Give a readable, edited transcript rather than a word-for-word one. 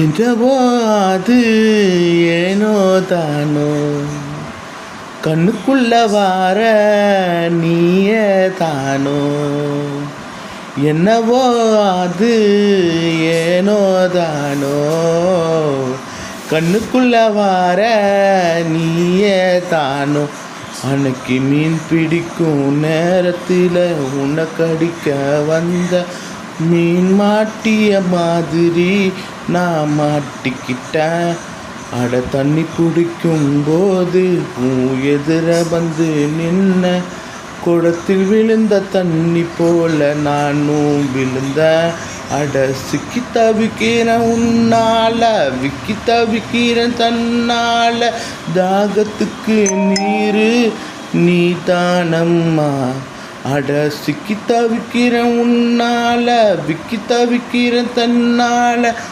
என்றவோ அது ஏனோ தானோ கண்ணுக்குள்ள வார நீயே தானோ என்னவோ அது ஏனோ தானோ கண்ணுக்குள்ள வார நீயே தானோ அன்னைக்கு மீன் பிடிக்கும் நேரத்தில் உன்னை கடிக்க வந்த மீன் மாட்டிய மாதிரி நான் மாட்டிக்கிட்டேன். அட தண்ணி பிடிக்கும் போது எதிர வந்து நின்ன குடத்தில் விழுந்த தண்ணி போல நானும் விழுந்த. அட சிக்கி தவிக்கிறேன் உன்னால, விக்கி தவிக்கிறேன் தன்னால. தாகத்துக்கு நீரு நீ தானம்மா. அட சிக்கி தவிக்கிறேன் உன்னால, விக்கி தவிக்கிறேன் தன்னால.